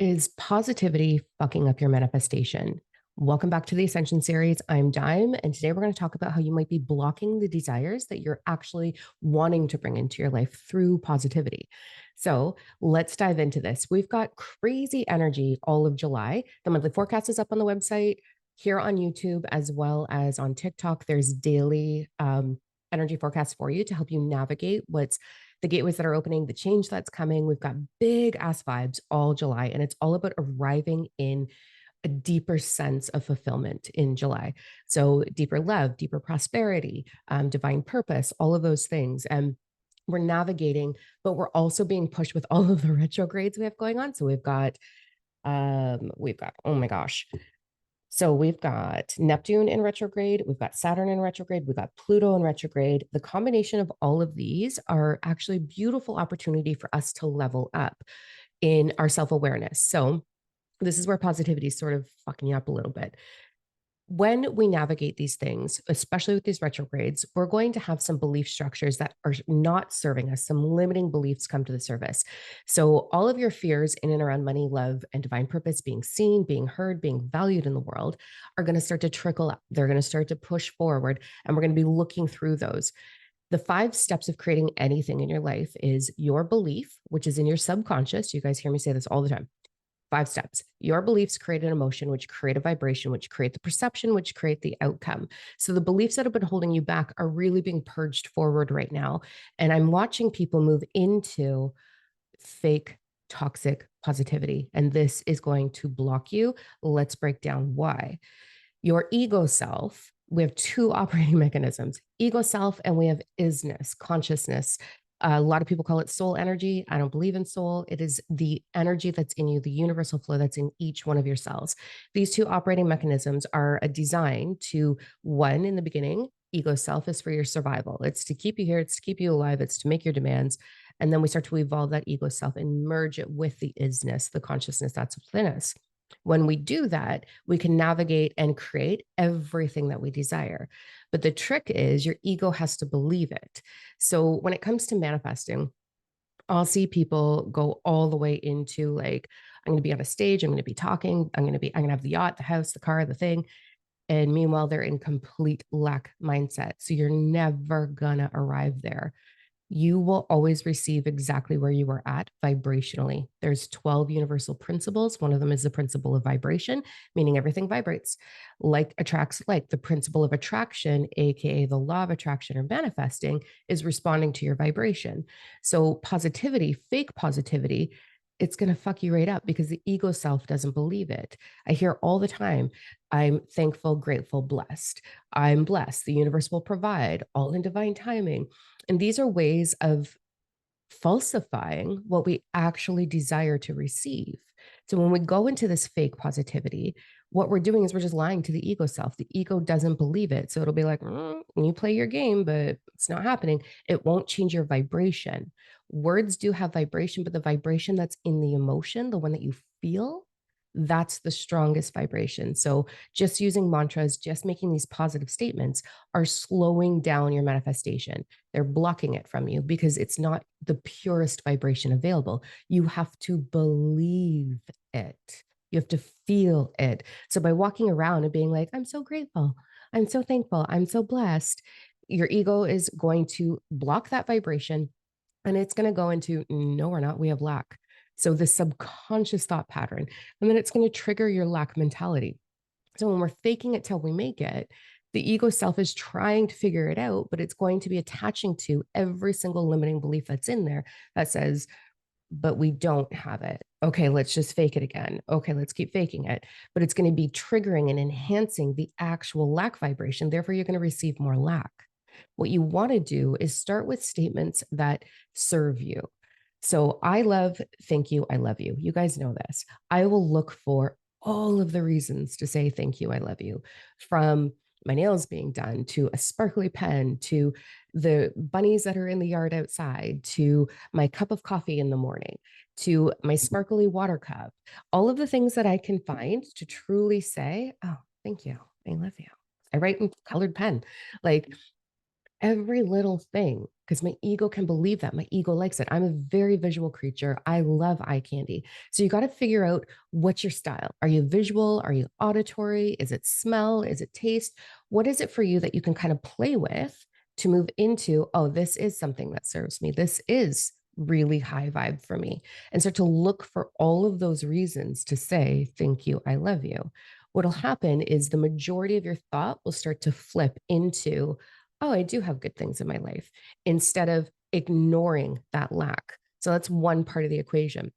Is positivity fucking up your manifestation? Welcome back to the Ascension Series. I'm Dime, and today we're going to talk about how you might be blocking the desires that you're actually wanting to bring into your life through positivity. So let's dive into this. We've got crazy energy all of July. The monthly forecast is up on the website, here on YouTube, as well as on TikTok. There's daily energy forecasts for you to help you navigate what's the gateways that are opening, the change that's coming. We've got big ass vibes all July, and it's all about arriving in a deeper sense of fulfillment in July. So, deeper love, deeper prosperity, divine purpose, all of those things. And we're navigating, but we're also being pushed with all of the retrogrades we have going on. So we've got oh my gosh, so we've got Neptune in retrograde, we've got Saturn in retrograde, we've got Pluto in retrograde. The combination of all of these are actually a beautiful opportunity for us to level up in our self-awareness. So this is where positivity is sort of fucking you up a little bit. When we navigate these things, especially with these retrogrades, we're going to have some belief structures that are not serving us. Some limiting beliefs come to the surface. So, all of your fears in and around money, love, and divine purpose, being seen, being heard, being valued in the world, are going to start to trickle up. They're going to start to push forward, and we're going to be looking through those. The 5 steps of creating anything in your life is your belief, which is in your subconscious. You guys hear me say this all the time. 5 steps. Your beliefs create an emotion, which create a vibration, which create the perception, which create the outcome. So the beliefs that have been holding you back are really being purged forward right now. And I'm watching people move into fake toxic positivity. And this is going to block you. Let's break down why. Your ego self, we have 2 operating mechanisms, ego self, and we have isness, consciousness. A lot of people call it soul energy. I don't believe in soul. It is the energy that's in you, the universal flow that's in each one of your cells. These 2 operating mechanisms are a design to, one, in the beginning, ego self is for your survival. It's to keep you here, it's to keep you alive, it's to make your demands. And then we start to evolve that ego self and merge it with the isness, the consciousness that's within us. When we do that, we can navigate and create everything that we desire. But the trick is your ego has to believe it. So when it comes to manifesting, I'll see people go all the way into like, I'm going to be on a stage, I'm going to be talking, I'm going to have the yacht, the house, the car, the thing. And meanwhile, they're in complete lack mindset. So you're never going to arrive there. You will always receive exactly where you are at vibrationally. There's 12 universal principles. One of them is the principle of vibration, meaning everything vibrates. Like attracts like. The principle of attraction, aka the law of attraction or manifesting, is responding to your vibration. So positivity, fake positivity, it's going to fuck you right up because the ego self doesn't believe it. I hear all the time, I'm thankful, grateful, blessed. I'm blessed. The universe will provide, all in divine timing. And these are ways of falsifying what we actually desire to receive. So when we go into this fake positivity, what we're doing is we're just lying to the ego self. The ego doesn't believe it. So it'll be like, you play your game, but it's not happening. It won't change your vibration. Words do have vibration, but the vibration that's in the emotion, the one that you feel, that's the strongest vibration. So just using mantras, just making these positive statements are slowing down your manifestation. They're blocking it from you because it's not the purest vibration available. You have to believe it. You have to feel it. So by walking around and being like, I'm so grateful, I'm so thankful, I'm so blessed, your ego is going to block that vibration and it's going to go into, no, we're not, we have lack. So the subconscious thought pattern, and then it's going to trigger your lack mentality. So when we're faking it till we make it, the ego self is trying to figure it out, but it's going to be attaching to every single limiting belief that's in there that says, but we don't have it. Okay, let's just fake it again. Okay, let's keep faking it. But it's going to be triggering and enhancing the actual lack vibration. Therefore, you're going to receive more lack. What you want to do is start with statements that serve you. So I love, thank you, I love you. You guys know this. I will look for all of the reasons to say thank you, I love you, from my nails being done to a sparkly pen to the bunnies that are in the yard outside to my cup of coffee in the morning to my sparkly water cup, all of the things that I can find to truly say, oh, thank you, I love you. I write in colored pen. Like every little thing, because my ego can believe that. My ego likes it. I'm a very visual creature. I love eye candy. So you got to figure out what's your style. Are you visual? Are you auditory? Is it smell? Is it taste? What is it for you that you can kind of play with to move into, oh, this is something that serves me. This is really high vibe for me. And start to look for all of those reasons to say, thank you, I love you. What'll happen is the majority of your thought will start to flip into, oh, I do have good things in my life, instead of ignoring that lack. So that's one part of the equation.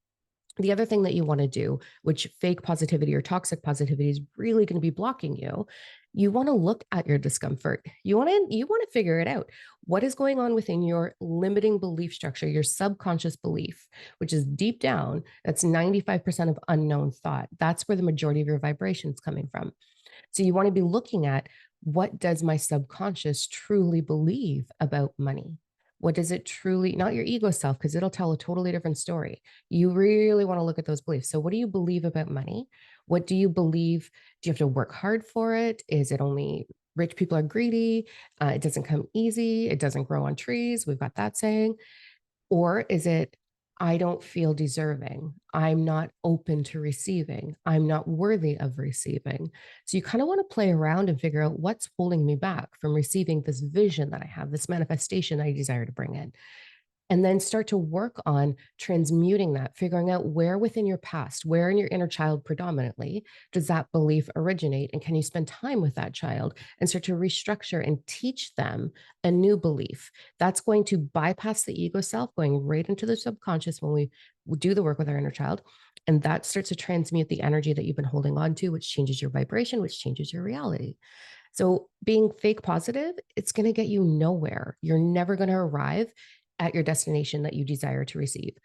The other thing that you want to do, which fake positivity or toxic positivity is really going to be blocking you, you want to look at your discomfort. You want to figure it out. What is going on within your limiting belief structure, your subconscious belief, which is deep down, that's 95% of unknown thought. That's where the majority of your vibration is coming from. So you want to be looking at, what does my subconscious truly believe about money? What does it truly, not your ego self, because it'll tell a totally different story. You really want to look at those beliefs. So, what do you believe about money? What do you believe? Do you have to work hard for it? Is it only rich people are greedy? It doesn't come easy. It doesn't grow on trees. We've got that saying. Or is it, I don't feel deserving. I'm not open to receiving. I'm not worthy of receiving. So you kind of want to play around and figure out what's holding me back from receiving this vision that I have, this manifestation I desire to bring in, and then start to work on transmuting that, figuring out where within your past, where in your inner child predominantly does that belief originate? And can you spend time with that child and start to restructure and teach them a new belief that's going to bypass the ego self, going right into the subconscious when we do the work with our inner child? And that starts to transmute the energy that you've been holding on to, which changes your vibration, which changes your reality. So being fake positive, it's going to get you nowhere. You're never going to arrive at your destination that you desire to receive,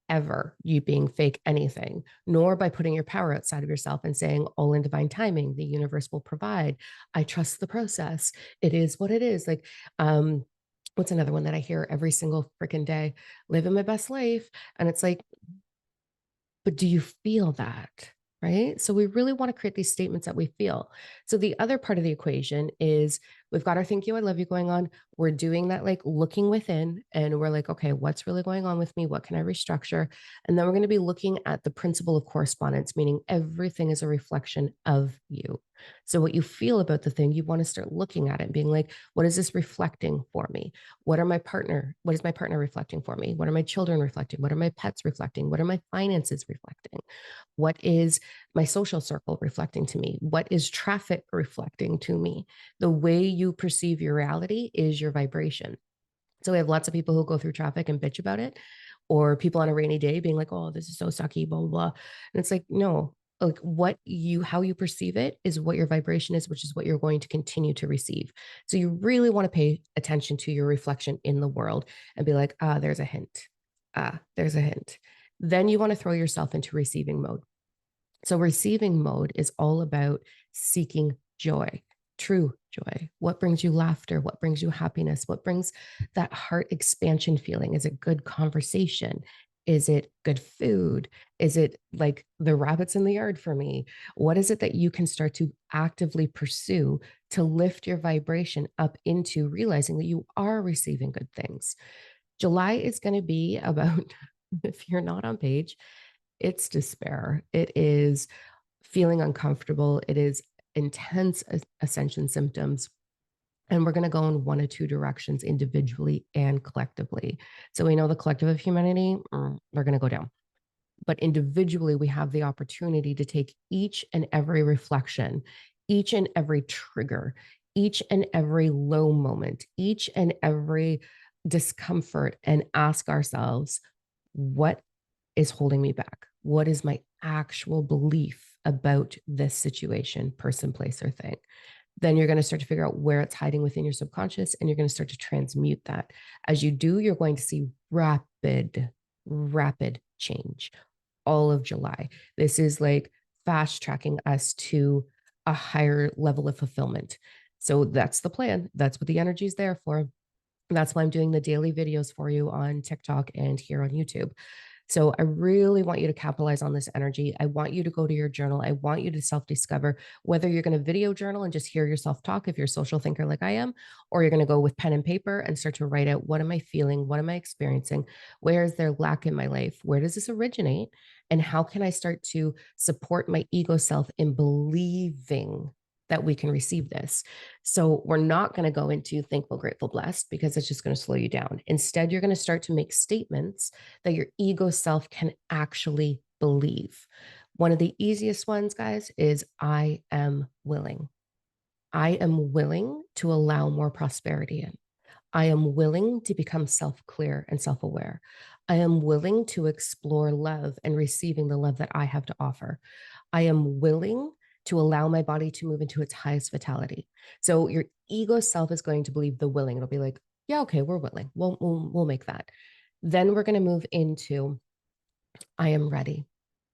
ever, you being fake anything, nor by putting your power outside of yourself and saying, all in divine timing, the universe will provide. I trust the process. It is what it is. Like, what's another one that I hear every single freaking day? Living my best life. And it's like, but do you feel that? Right. So we really want to create these statements that we feel. So the other part of the equation is, we've got our thank you, I love you going on. We're doing that, like looking within, and we're like, okay, what's really going on with me? What can I restructure? And then we're going to be looking at the principle of correspondence, meaning everything is a reflection of you. So what you feel about the thing, you want to start looking at it and being like, what is this reflecting for me? What is my partner reflecting for me? What are my children reflecting? What are my pets reflecting? What are my finances reflecting? What is my social circle reflecting to me? What is traffic reflecting to me? The way you perceive your reality is your vibration. So we have lots of people who go through traffic and bitch about it, or people on a rainy day being like, oh, this is so sucky, blah, blah, blah. And it's like, no, like how you perceive it is what your vibration is, which is what you're going to continue to receive. So you really want to pay attention to your reflection in the world and be like, there's a hint. There's a hint. Then you want to throw yourself into receiving mode. So receiving mode is all about seeking joy, true joy. What brings you laughter? What brings you happiness? What brings that heart expansion feeling? Is it good conversation? Is it good food? Is it like the rabbits in the yard for me? What is it that you can start to actively pursue to lift your vibration up into realizing that you are receiving good things? July is going to be about, if you're not on page, it's despair. It is feeling uncomfortable. It is intense ascension symptoms. And we're going to go in one of two directions, individually and collectively. So we know the collective of humanity, they're going to go down. But individually, we have the opportunity to take each and every reflection, each and every trigger, each and every low moment, each and every discomfort, and ask ourselves, what is holding me back? What is my actual belief about this situation, person, place, or thing? Then you're going to start to figure out where it's hiding within your subconscious, and you're going to start to transmute that. As you do, you're going to see rapid change all of July. This is like fast tracking us to a higher level of fulfillment. So that's the plan. That's what the energy is there for. That's why I'm doing the daily videos for you on TikTok and here on YouTube. So I really want you to capitalize on this energy. I want you to go to your journal. I want you to self discover whether you're going to video journal and just hear yourself talk if you're a social thinker like I am, or you're going to go with pen and paper and start to write out, what am I feeling? What am I experiencing? Where is there lack in my life? Where does this originate? And how can I start to support my ego self in believing that we can receive this? So we're not going to go into thankful, grateful, blessed, because it's just going to slow you down. Instead, you're going to start to make statements that your ego self can actually believe. One of the easiest ones, guys, is I am willing. I am willing to allow more prosperity in. I am willing to become self clear and self aware. I am willing to explore love and receiving the love that I have to offer. I am willing to allow my body to move into its highest vitality. So your ego self is going to believe the willing. It'll be like, yeah, okay, we're willing. We'll make that. Then we're going to move into I am ready.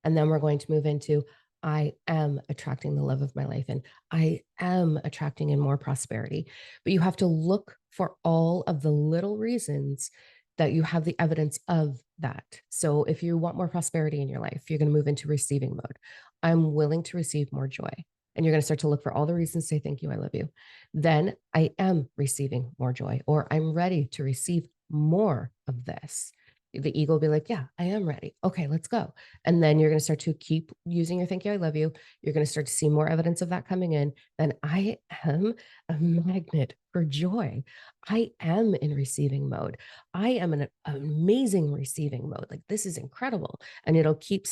And then we're going to move into I am attracting the love of my life and I am attracting in more prosperity. But you have to look for all of the little reasons that you have the evidence of that. So if you want more prosperity in your life, you're going to move into receiving mode. I'm willing to receive more joy. And you're going to start to look for all the reasons to say, thank you, I love you. Then I am receiving more joy, or I'm ready to receive more of this. The ego will be like, yeah, I am ready. Okay, let's go. And then you're going to start to keep using your thank you, I love you. You're going to start to see more evidence of that coming in. Then I am a magnet for joy. I am in receiving mode. I am in an amazing receiving mode. Like, this is incredible. And it'll keep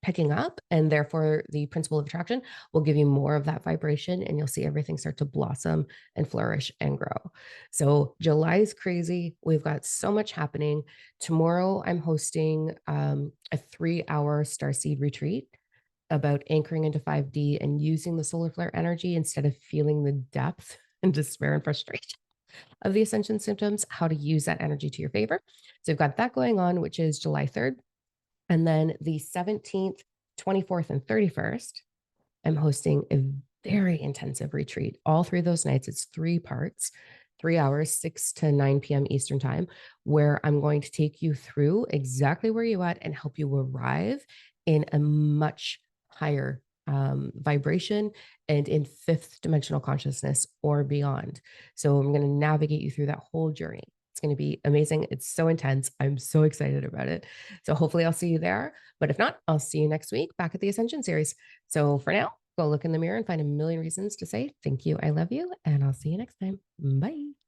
picking up. And therefore, the principle of attraction will give you more of that vibration. And you'll see everything start to blossom and flourish and grow. So, July is crazy. We've got so much happening. Tomorrow, I'm hosting a 3-hour starseed retreat about anchoring into 5D and using the solar flare energy instead of feeling the depth and despair and frustration of the ascension symptoms, how to use that energy to your favor. So, we've got that going on, which is July 3rd. And then the 17th, 24th, and 31st, I'm hosting a very intensive retreat. All three of those nights, it's 3 parts, 3 hours, 6 to 9 p.m. Eastern time, where I'm going to take you through exactly where you're at and help you arrive in a much higher vibration and in 5th dimensional consciousness or beyond. So I'm going to navigate you through that whole journey. It's going to be amazing. It's so intense. I'm so excited about it. So hopefully I'll see you there. But if not, I'll see you next week back at the Ascension Series. So for now, go look in the mirror and find a million reasons to say thank you, I love you, and I'll see you next time. Bye.